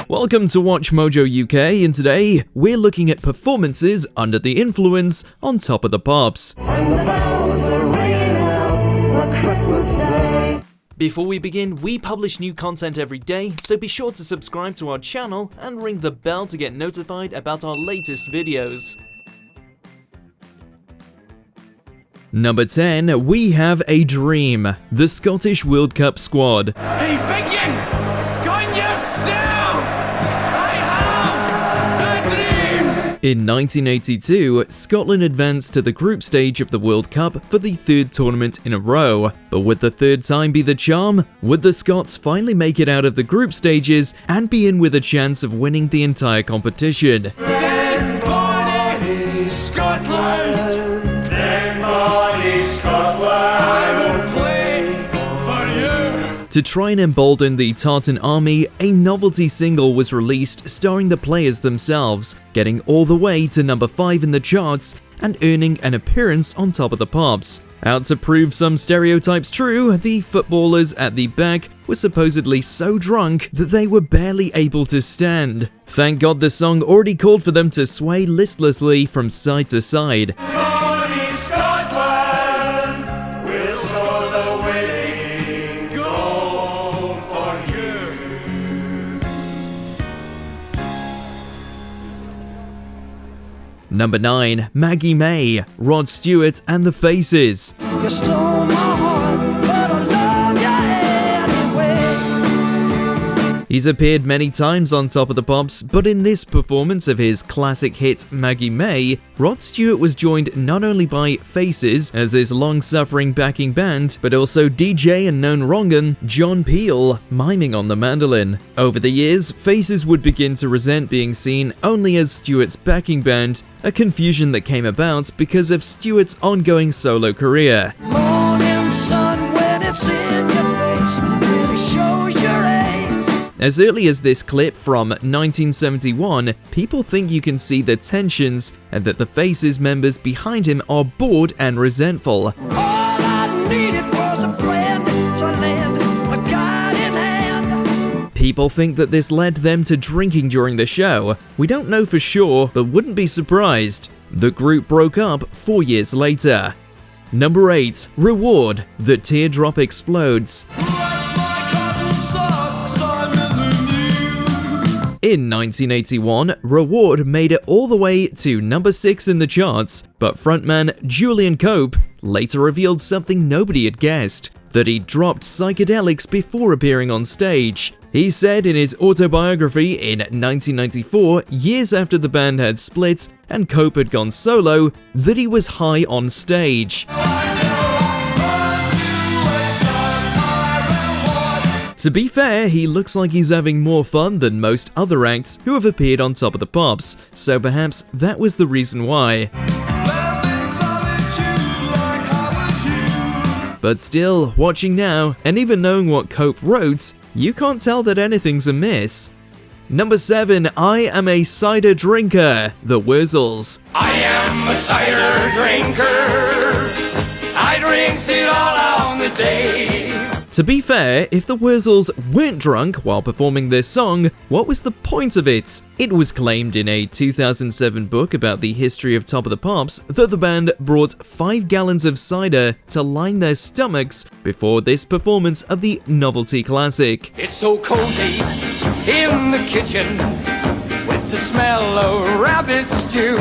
Welcome to WatchMojoUK, and today we're looking at performances under the influence on Top of the Pops. Before we begin, we publish new content every day, so be sure to subscribe to our channel and ring the bell to get notified about our latest videos. Number 10, we have a dream, the Scottish World Cup squad. Hey, Viking! Gun yourself! I have a dream! In 1982, Scotland advanced to the group stage of the World Cup for the third tournament in a row. But would the third time be the charm? Would the Scots finally make it out of the group stages and be in with a chance of winning the entire competition? Then body Scotland! Scotland, I will play for you. To try and embolden the Tartan army, a novelty single was released starring the players themselves, getting all the way to number 5 in the charts and earning an appearance on Top of the Pops. Out to prove some stereotypes true, the footballers at the back were supposedly so drunk that they were barely able to stand. Thank God the song already called for them to sway listlessly from side to side. Number 9, Maggie May, Rod Stewart and the Faces. You stole my heart, but I love you anyway. He's appeared many times on Top of the Pops, but in this performance of his classic hit Maggie May, Rod Stewart was joined not only by Faces as his long-suffering backing band, but also DJ and known wrongen John Peel miming on the mandolin. Over the years, Faces would begin to resent being seen only as Stewart's backing band, a confusion that came about because of Stewart's ongoing solo career. Morning sun, when it's in your face, really shows your age. As early as this clip from 1971, people think you can see the tensions and that the Faces members behind him are bored and resentful. All I needed was a friend to lend a guiding hand. People think that this led them to drinking during the show. We don't know for sure, but wouldn't be surprised. The group broke up 4 years later. Number 8, Reward, the Teardrop Explodes. In 1981, Reward made it all the way to number 6 in the charts, but frontman Julian Cope later revealed something nobody had guessed, that he dropped psychedelics before appearing on stage. He said in his autobiography in 1994, years after the band had split and Cope had gone solo, that he was high on stage. To be fair, he looks like he's having more fun than most other acts who have appeared on Top of the Pops, so perhaps that was the reason why. But still, watching now, and even knowing what Cope wrote, you can't tell that anything's amiss. Number 7, I Am a Cider Drinker, the Wurzels. I am a cider drinker. I drinks it all on the day. To be fair, if the Wurzels weren't drunk while performing their song, what was the point of it? It was claimed in a 2007 book about the history of Top of the Pops that the band brought 5 gallons of cider to line their stomachs before this performance of the novelty classic. It's so cozy in the kitchen with the smell of rabbit stew.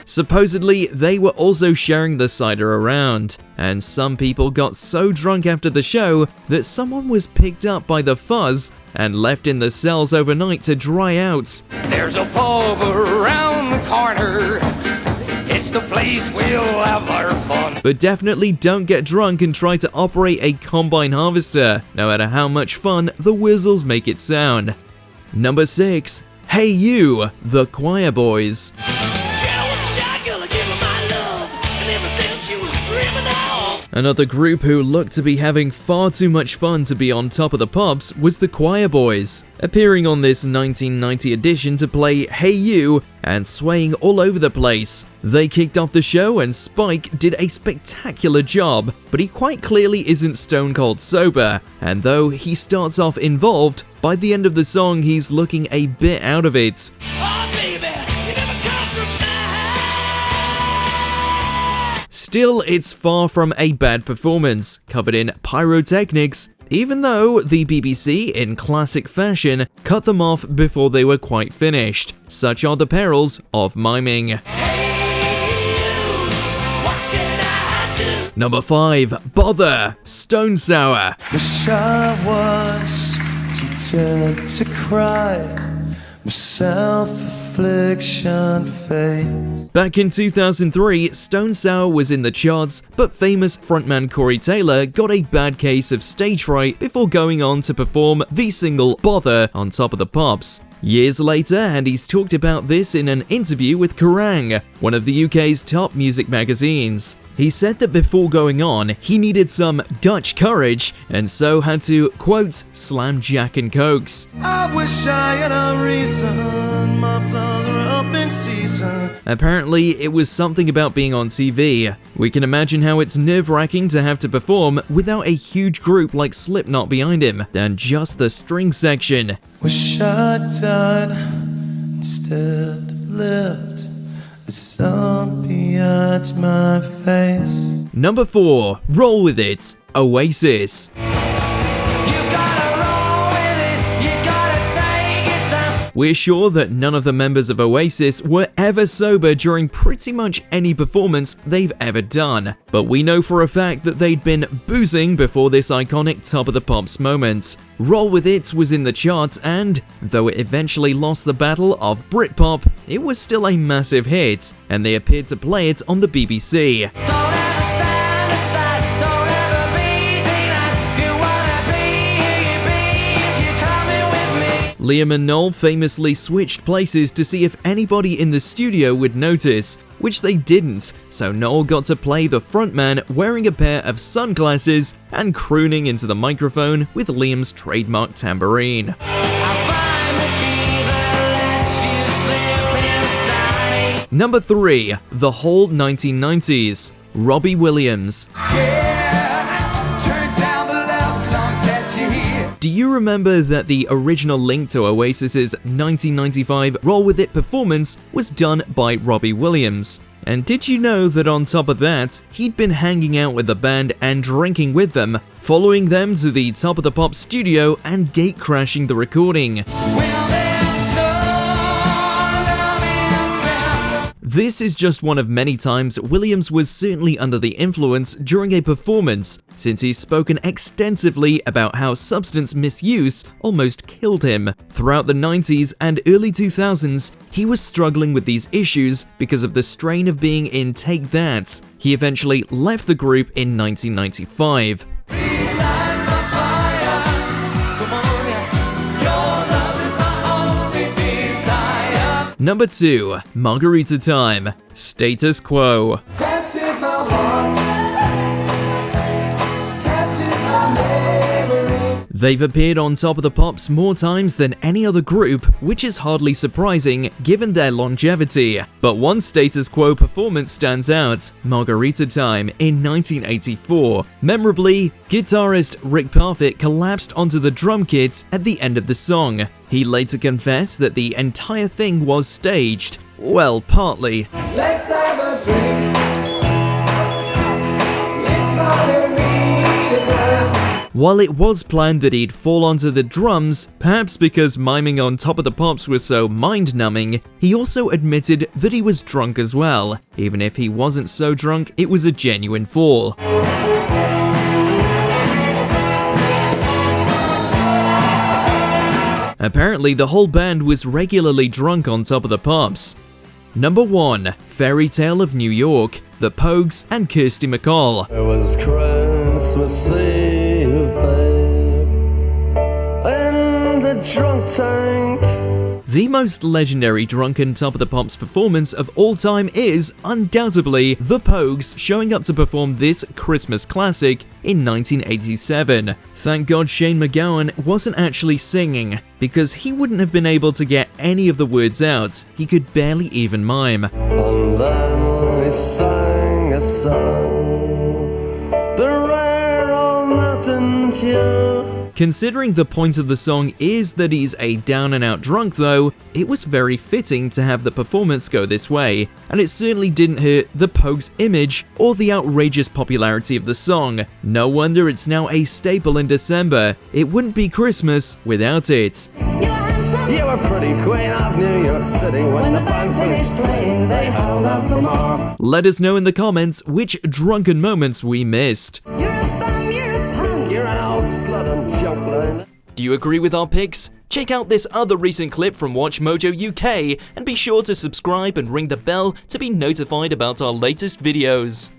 Supposedly, they were also sharing the cider around, and some people got so drunk after the show that someone was picked up by the fuzz and left in the cells overnight to dry out. There's a pub around the corner. It's the place we'll have our fun. But definitely don't get drunk and try to operate a combine harvester, no matter how much fun the Wurzels make it sound. Number 6, Hey You, the Quireboys. Another group who looked to be having far too much fun to be on Top of the Pops was the Quireboys, appearing on this 1990 edition to play Hey You and swaying all over the place. They kicked off the show and Spike did a spectacular job, but he quite clearly isn't stone cold sober, and though he starts off involved, by the end of the song he's looking a bit out of it. Still, it's far from a bad performance, covered in pyrotechnics, even though the BBC, in classic fashion, cut them off before they were quite finished. Such are the perils of miming. Number 5, Bother, Stone Sour. Wish I was too timid to cry, my self-affliction fades. Back in 2003, Stone Sour was in the charts, but famous frontman Corey Taylor got a bad case of stage fright before going on to perform the single Bother on Top of the Pops. Years later, and he's talked about this in an interview with Kerrang!, one of the UK's top music magazines. He said that before going on, he needed some Dutch courage, and so had to, quote, slam Jack and Cokes. I wish I had a reason, my plans are up in season. Apparently, it was something about being on TV. We can imagine how it's nerve-wracking to have to perform without a huge group like Slipknot behind him, and just the string section. Wish I died instead of lived. A zombie at my face. Number 4, Roll With It, Oasis. We're sure that none of the members of Oasis were ever sober during pretty much any performance they've ever done, but we know for a fact that they'd been boozing before this iconic Top of the Pops moment. Roll With It was in the charts and, though it eventually lost the battle of Britpop, it was still a massive hit, and they appeared to play it on the BBC. Liam and Noel famously switched places to see if anybody in the studio would notice, which they didn't, so Noel got to play the frontman wearing a pair of sunglasses and crooning into the microphone with Liam's trademark tambourine. Number 3, the whole 1990s, Robbie Williams. Do you remember that the original link to Oasis's 1995 Roll With It performance was done by Robbie Williams? And did you know that on top of that, he'd been hanging out with the band and drinking with them, following them to the Top of the Pops studio and gate-crashing the recording? This is just one of many times Williams was certainly under the influence during a performance, since he's spoken extensively about how substance misuse almost killed him. Throughout the 90s and early 2000s, he was struggling with these issues because of the strain of being in Take That. He eventually left the group in 1995. Number 2, Margarita Time, Status Quo. They've appeared on Top of the Pops more times than any other group, which is hardly surprising given their longevity. But one Status Quo performance stands out, Margarita Time in 1984. Memorably, guitarist Rick Parfitt collapsed onto the drum kit at the end of the song. He later confessed that the entire thing was staged. Well, partly. Let's have a drink. It's Margarita time. While it was planned that he'd fall onto the drums, perhaps because miming on Top of the Pops was so mind-numbing, he also admitted that he was drunk as well. Even if he wasn't so drunk, it was a genuine fall. Apparently, the whole band was regularly drunk on Top of the Pops. Number 1, Fairy Tale of New York, The Pogues and Kirsty MacColl. It was Christmas Eve, babe, in the drunk tank. The most legendary drunken Top of the Pops performance of all time is, undoubtedly, the Pogues showing up to perform this Christmas classic in 1987. Thank God Shane MacGowan wasn't actually singing, because he wouldn't have been able to get any of the words out. He could barely even mime. And then he sang a song, the rare old mountain tune. Considering the point of the song is that he's a down-and-out drunk though, it was very fitting to have the performance go this way, and it certainly didn't hurt the Pogues' image or the outrageous popularity of the song. No wonder it's now a staple in December. It wouldn't be Christmas without it. You were pretty queen of New York City. When the band finished playing, they held out for more. Let us know in the comments which drunken moments we missed. You're a bum, you're a punk. You're an old slut and junk line. Do you agree with our picks? Check out this other recent clip from WatchMojoUK and be sure to subscribe and ring the bell to be notified about our latest videos.